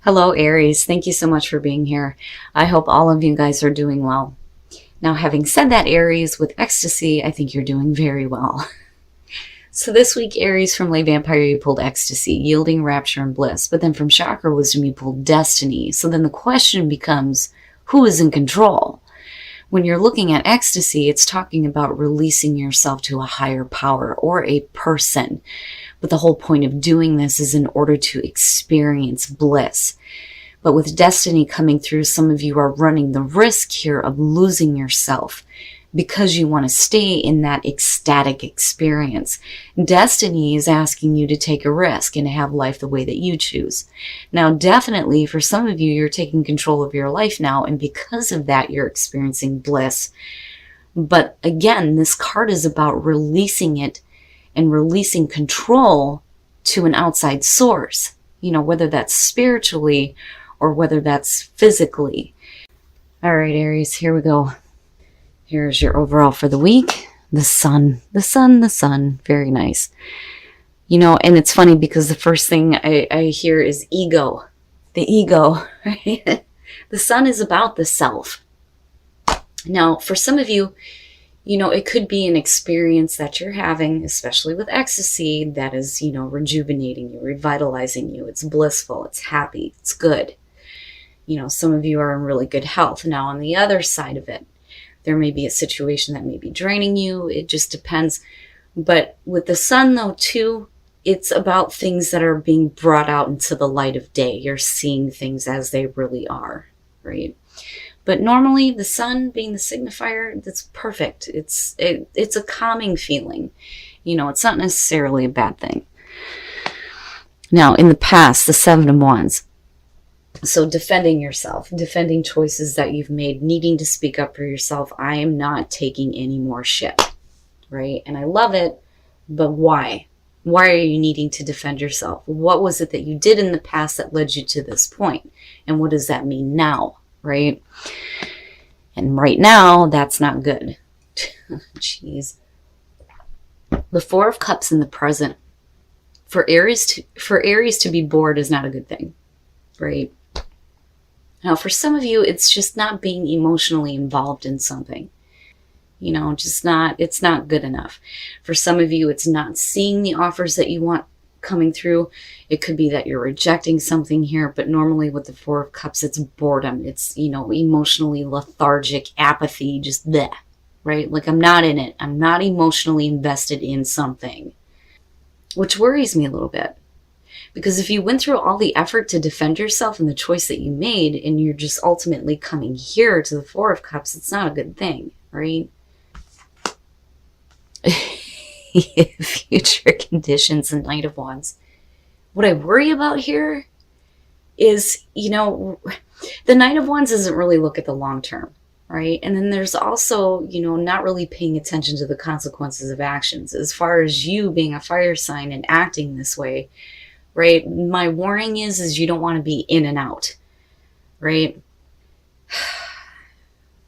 Hello, Aries. Thank you so much for being here. I hope all of you guys are doing well. Now, having said that, Aries, with ecstasy, I think you're doing very well. So this week, Aries, from Lay Vampire, you pulled ecstasy, yielding, rapture, and bliss. But then from chakra wisdom, you pulled destiny. So then the question becomes, who is in control? When you're looking at ecstasy, it's talking about releasing yourself to a higher power or a person. But the whole point of doing this is in order to experience bliss. But with destiny coming through, some of you are running the risk here of losing yourself because you want to stay in that ecstatic experience. Destiny is asking you to take a risk and to have life the way that you choose. Now, definitely for some of you, you're taking control of your life now, and because of that, you're experiencing bliss. But again, this card is about releasing it and releasing control to an outside source, whether that's spiritually or whether that's physically. All right, Aries, here we go. Here's your overall for the week. The sun. Very nice. And it's funny because the first thing I hear is ego. The ego, right? The sun is about the self. Now, for some of you, it could be an experience that you're having, especially with ecstasy, that is, rejuvenating you, revitalizing you. It's blissful, it's happy, it's good. Some of you are in really good health. Now, on the other side of it, there may be a situation that may be draining you. It just depends. But with the sun, though, too, it's about things that are being brought out into the light of day. You're seeing things as they really are, right? But normally, the sun being the signifier, that's perfect. It's a calming feeling. It's not necessarily a bad thing. Now, in the past, the Seven of Wands. So defending yourself, defending choices that you've made, needing to speak up for yourself. I am not taking any more shit, right? And I love it, but why? Why are you needing to defend yourself? What was it that you did in the past that led you to this point? And what does that mean now, right? And right now, that's not good. Jeez. The Four of Cups in the present. For Aries to be bored is not a good thing, right? Now, for some of you, it's just not being emotionally involved in something. It's not good enough. For some of you, it's not seeing the offers that you want coming through. It could be that you're rejecting something here, but normally with the Four of Cups, it's boredom. It's, emotionally lethargic, apathy, just bleh, right? Like, I'm not in it. I'm not emotionally invested in something, which worries me a little bit. Because if you went through all the effort to defend yourself and the choice that you made, and you're just ultimately coming here to the Four of Cups, it's not a good thing, right? Future conditions and Knight of Wands. What I worry about here is, the Knight of Wands doesn't really look at the long term, right? And then there's also, not really paying attention to the consequences of actions. As far as you being a fire sign and acting this way, right? My warning is you don't want to be in and out, right?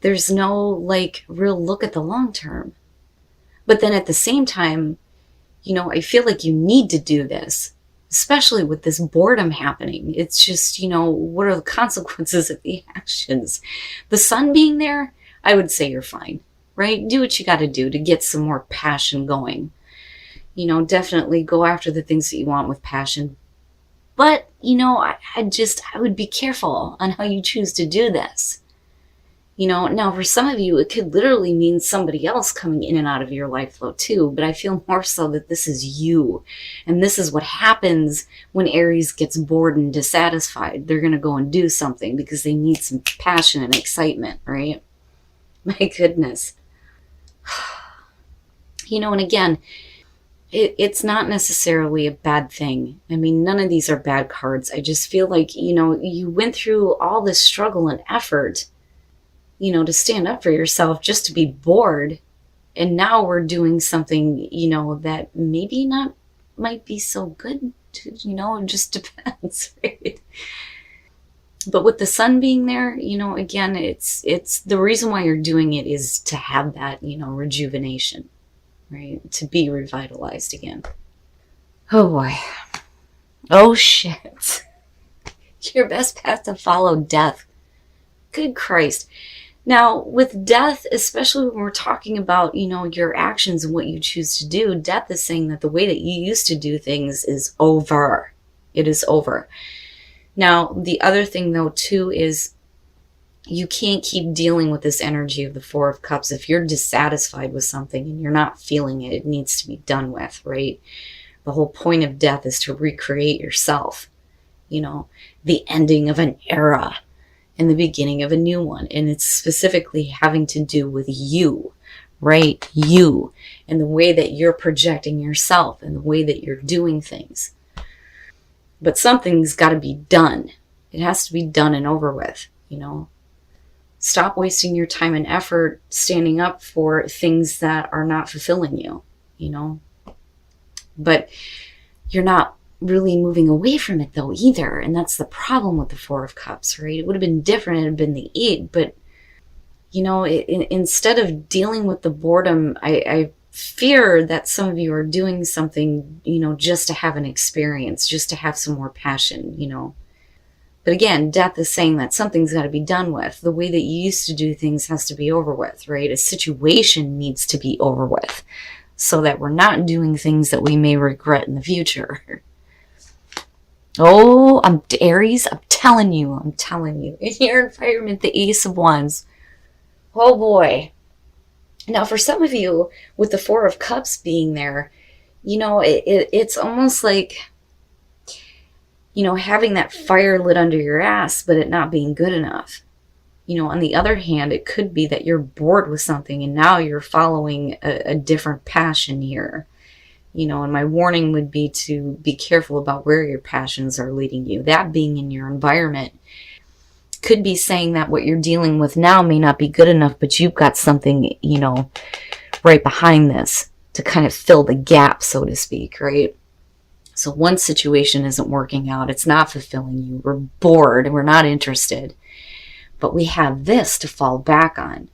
There's no real look at the long term. But then at the same time, I feel like you need to do this, especially with this boredom happening. It's just, what are the consequences of the actions? The sun being there, I would say you're fine, right? Do what you got to do to get some more passion going. Definitely go after the things that you want with passion. But, I would be careful on how you choose to do this. Now for some of you, it could literally mean somebody else coming in and out of your life flow too. But I feel more so that this is you. And this is what happens when Aries gets bored and dissatisfied. They're going to go and do something because they need some passion and excitement, right? My goodness. And again, it's not necessarily a bad thing. I mean, none of these are bad cards. I just feel like, you went through all this struggle and effort, to stand up for yourself just to be bored. And now we're doing something, that maybe not might be so good to, it just depends, right? But with the sun being there, again, it's the reason why you're doing it is to have that, rejuvenation. Right? To be revitalized again. Oh boy. Oh shit. Your best path to follow, death. Good Christ. Now, with death, especially when we're talking about, your actions and what you choose to do, death is saying that the way that you used to do things is over. It is over. Now, the other thing, though, too, is you can't keep dealing with this energy of the Four of Cups. If you're dissatisfied with something and you're not feeling it, it needs to be done with, right? The whole point of death is to recreate yourself. The ending of an era and the beginning of a new one. And it's specifically having to do with you, right? You, and the way that you're projecting yourself and the way that you're doing things. But something's got to be done. It has to be done and over with, Stop wasting your time and effort standing up for things that are not fulfilling you, But you're not really moving away from it, though, either. And that's the problem with the Four of Cups, right? It would have been different. It would have been the 8. But, instead of dealing with the boredom, I fear that some of you are doing something, just to have an experience, just to have some more passion, But again, death is saying that something's got to be done with. The way that you used to do things has to be over with, right? A situation needs to be over with so that we're not doing things that we may regret in the future. Oh, Aries, I'm telling you. In your environment, the Ace of Wands. Oh boy. Now, for some of you, with the Four of Cups being there, it's almost like, having that fire lit under your ass, but it not being good enough. On the other hand, it could be that you're bored with something and now you're following a different passion here. And my warning would be to be careful about where your passions are leading you. That being in your environment could be saying that what you're dealing with now may not be good enough, but you've got something, right behind this to kind of fill the gap, so to speak, right? So one situation isn't working out. It's not fulfilling you. We're bored and we're not interested. But we have this to fall back on.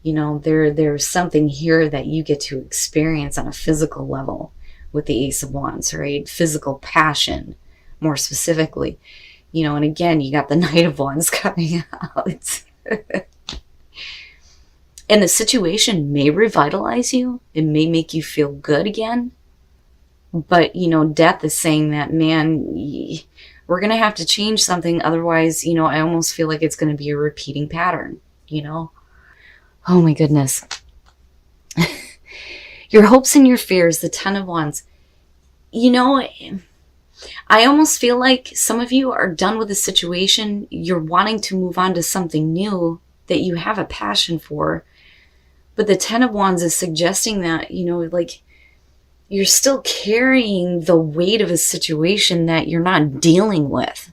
There's something here that you get to experience on a physical level with the Ace of Wands, right? Physical passion, more specifically. And again, you got the Knight of Wands coming out. And the situation may revitalize you. It may make you feel good again. But, death is saying that, man, we're going to have to change something. Otherwise, I almost feel like it's going to be a repeating pattern, Oh my goodness. Your hopes and your fears, the Ten of Wands. I almost feel like some of you are done with the situation. You're wanting to move on to something new that you have a passion for. But the Ten of Wands is suggesting that, you're still carrying the weight of a situation that you're not dealing with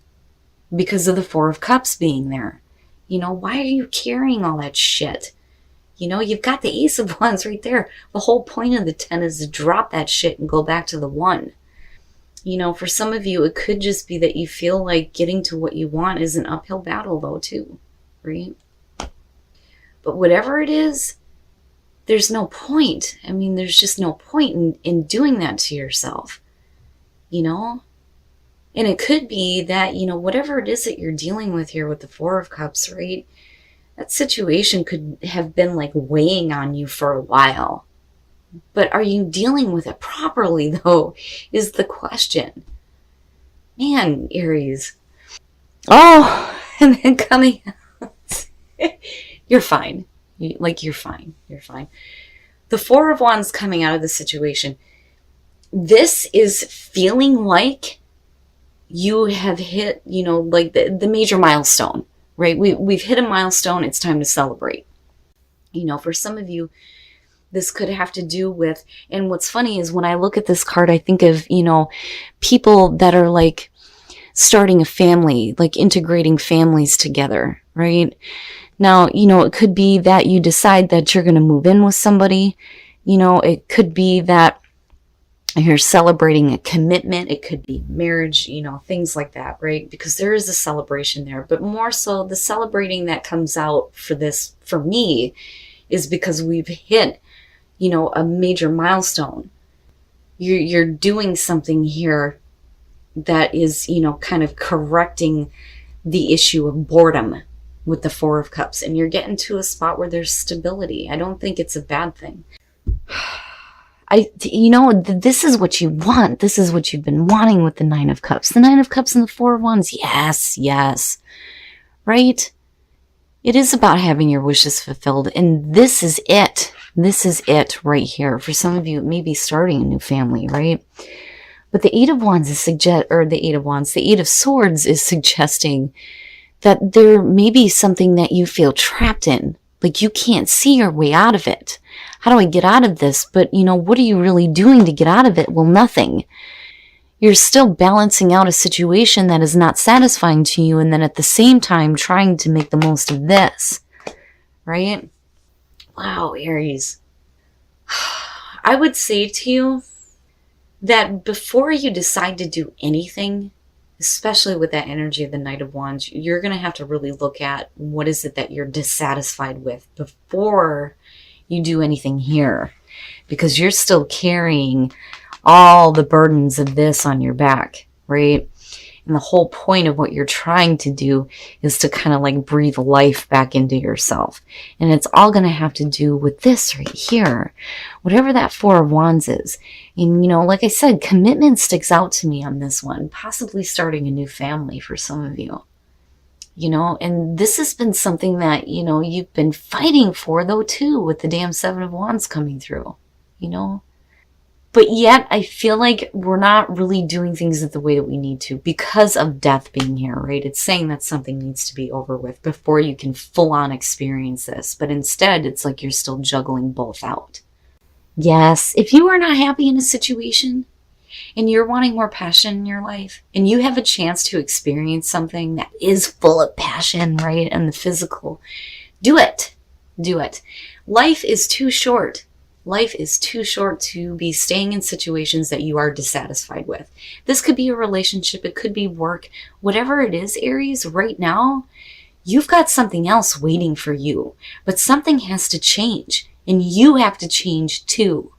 because of the Four of Cups being there. Why are you carrying all that shit? You've got the Ace of Wands right there. The whole point of the 10 is to drop that shit and go back to the 1. For some of you, it could just be that you feel like getting to what you want is an uphill battle, though, too, right? But whatever it is, there's no point. There's just no point in doing that to yourself, And it could be that, whatever it is that you're dealing with here with the Four of Cups, right? That situation could have been like weighing on you for a while. But are you dealing with it properly, though, is the question. Man, Aries. Oh, and then coming out. You're fine. You're fine. You're fine. The Four of Wands coming out of the situation. This is feeling like you have hit, the major milestone, right? We've hit a milestone. It's time to celebrate. For some of you, this could have to do with, and what's funny is when I look at this card, I think of, people that are like starting a family, like integrating families together, right? Now, it could be that you decide that you're going to move in with somebody. It could be that you're celebrating a commitment. It could be marriage, things like that, right? Because there is a celebration there. But more so, the celebrating that comes out for me, is because we've hit, a major milestone. You're doing something here that is, kind of correcting the issue of boredom with the Four of Cups. And you're getting to a spot where there's stability. I don't think it's a bad thing. This is what you want. This is what you've been wanting with the Nine of Cups. The Nine of Cups and the Four of Wands. Yes. Right? It is about having your wishes fulfilled. And this is it. This is it right here. For some of you, it may be starting a new family, right? But the Eight of Wands the Eight of Swords is suggesting that there may be something that you feel trapped in. Like you can't see your way out of it. How do I get out of this? But, what are you really doing to get out of it? Well, nothing. You're still balancing out a situation that is not satisfying to you, and then at the same time trying to make the most of this. Right? Wow, Aries. I would say to you that before you decide to do anything, especially with that energy of the Knight of Wands, you're going to have to really look at what is it that you're dissatisfied with before you do anything here. Because you're still carrying all the burdens of this on your back, right? And the whole point of what you're trying to do is to kind of like breathe life back into yourself. And it's all going to have to do with this right here. Whatever that Four of Wands is. And, like I said, commitment sticks out to me on this one. Possibly starting a new family for some of you. And this has been something that, you've been fighting for though too, with the damn Seven of Wands coming through, But yet I feel like we're not really doing things the way that we need to because of death being here, right? It's saying that something needs to be over with before you can full on experience this. But instead, it's like you're still juggling both out. Yes, if you are not happy in a situation and you're wanting more passion in your life and you have a chance to experience something that is full of passion, right? And the physical, do it. Do it. Life is too short. Life is too short to be staying in situations that you are dissatisfied with. This could be a relationship. It could be work. Whatever it is, Aries, right now, you've got something else waiting for you. But something has to change. And you have to change too.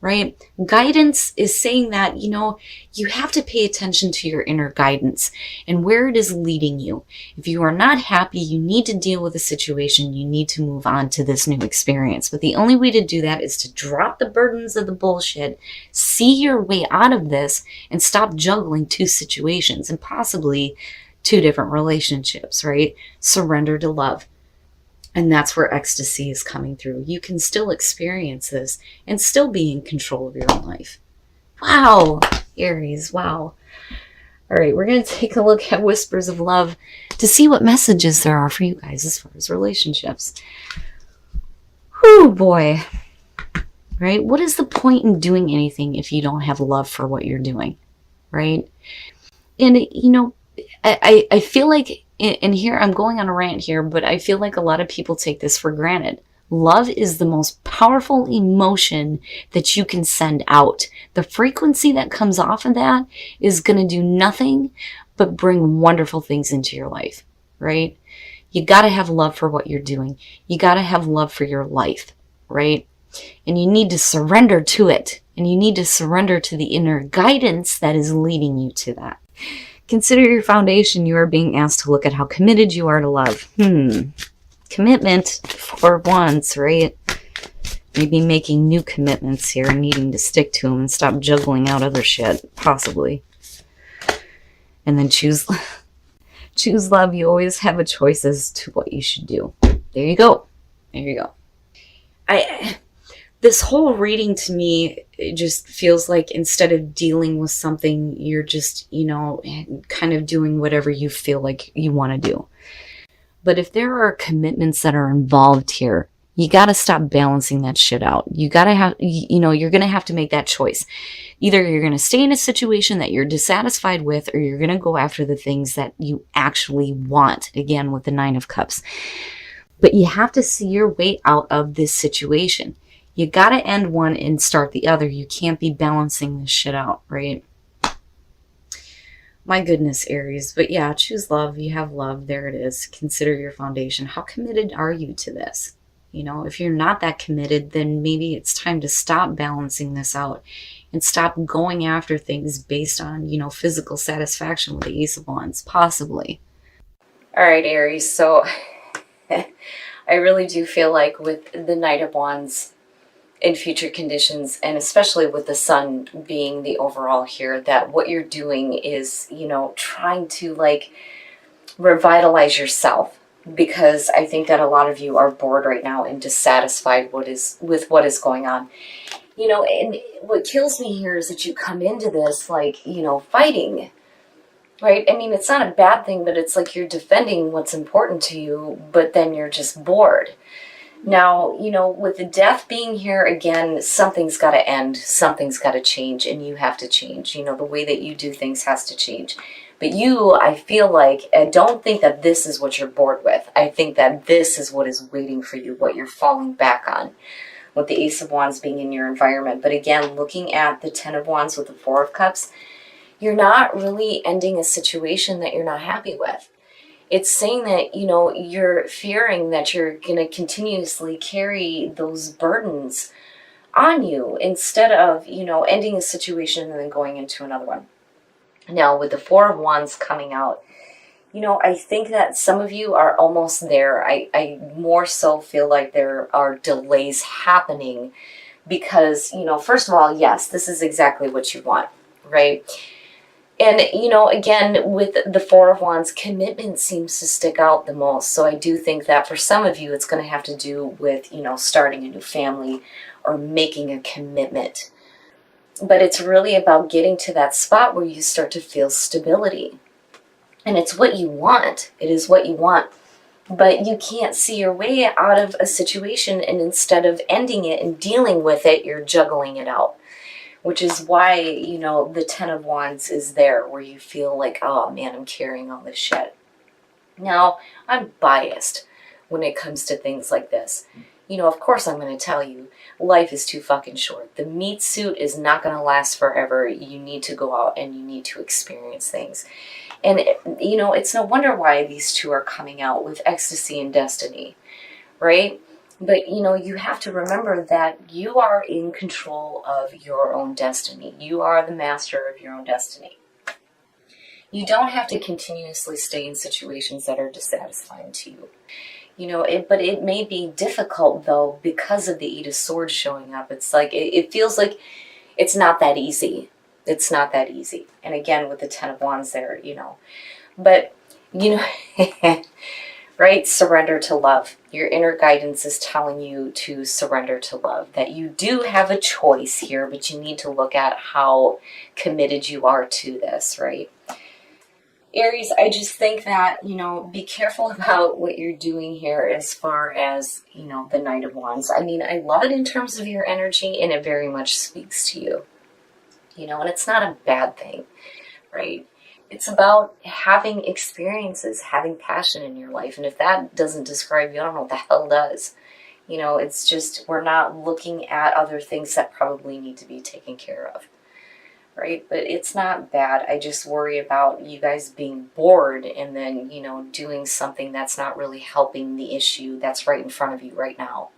Right? Guidance is saying that, you have to pay attention to your inner guidance and where it is leading you. If you are not happy, you need to deal with the situation. You need to move on to this new experience. But the only way to do that is to drop the burdens of the bullshit, see your way out of this, and stop juggling two situations and possibly two different relationships, right? Surrender to love. And that's where ecstasy is coming through. You can still experience this and still be in control of your own life. Wow, Aries, wow. All right, we're going to take a look at Whispers of Love to see what messages there are for you guys as far as relationships. Whew, boy. Right? What is the point in doing anything if you don't have love for what you're doing? Right? And, I feel like, and here I'm going on a rant here, but I feel like a lot of people take this for granted. Love is the most powerful emotion that you can send out. The frequency that comes off of that is going to do nothing but bring wonderful things into your life, right? You got to have love for what you're doing. You got to have love for your life, right? And you need to surrender to it. And you need to surrender to the inner guidance that is leading you to that. Consider your foundation. You are being asked to look at how committed you are to love. Commitment, Four of Wands, right? Maybe making new commitments here and needing to stick to them and stop juggling out other shit, possibly. And then choose love. You always have a choice as to what you should do. There you go. There you go. This whole reading to me, it just feels like instead of dealing with something, you're just, kind of doing whatever you feel like you want to do. But if there are commitments that are involved here, you got to stop balancing that shit out. You got to have, you're going to have to make that choice. Either you're going to stay in a situation that you're dissatisfied with, or you're going to go after the things that you actually want. Again, with the Nine of Cups. But you have to see your way out of this situation. You got to end one and start the other. You can't be balancing this shit out, right? My goodness, Aries. But yeah, choose love. You have love. There it is. Consider your foundation. How committed are you to this? If you're not that committed, then maybe it's time to stop balancing this out and stop going after things based on, physical satisfaction with the Ace of Wands, possibly. All right, Aries. So I really do feel like with the Knight of Wands in future conditions, and especially with the sun being the overall here, that what you're doing is, trying to like revitalize yourself, because I think that a lot of you are bored right now and dissatisfied with what is going on. And what kills me here is that you come into this like, fighting, right? I mean, it's not a bad thing, but it's like you're defending what's important to you, but then you're just bored. Now, with the death being here again, something's got to end, something's got to change, and you have to change. The way that you do things has to change. But I feel like, I don't think that this is what you're bored with. I think that this is what is waiting for you, what you're falling back on, with the Ace of Wands being in your environment. But again, looking at the Ten of Wands with the Four of Cups, you're not really ending a situation that you're not happy with. It's saying that, you're fearing that you're going to continuously carry those burdens on you instead of, ending a situation and then going into another one. Now, with the Four of Wands coming out, I think that some of you are almost there. I more so feel like there are delays happening because, first of all, yes, this is exactly what you want, right? And, again, with the Four of Wands, commitment seems to stick out the most. So I do think that for some of you, it's going to have to do with, starting a new family or making a commitment. But it's really about getting to that spot where you start to feel stability. And it's what you want. It is what you want. But you can't see your way out of a situation, and instead of ending it and dealing with it, you're juggling it out. Which is why, the Ten of Wands is there, where you feel like, oh man, I'm carrying all this shit. Now, I'm biased when it comes to things like this. Of course I'm going to tell you, life is too fucking short. The meat suit is not going to last forever. You need to go out and you need to experience things. And, it's no wonder why these two are coming out with Ecstasy and Destiny, right? But, you have to remember that you are in control of your own destiny. You are the master of your own destiny. You don't have to continuously stay in situations that are dissatisfying to you. But it may be difficult, though, because of the Eight of Swords showing up. It's like, it feels like it's not that easy. It's not that easy. And again, with the Ten of Wands there, But, right? Surrender to love. Your inner guidance is telling you to surrender to love. That you do have a choice here, but you need to look at how committed you are to this, right? Aries, I just think that, be careful about what you're doing here as far as, the Knight of Wands. I mean, I love it in terms of your energy, and it very much speaks to you. And it's not a bad thing, right? It's about having experiences, having passion in your life. And if that doesn't describe you, I don't know what the hell does. It's just, we're not looking at other things that probably need to be taken care of, right? But it's not bad. I just worry about you guys being bored and then, doing something that's not really helping the issue that's right in front of you right now.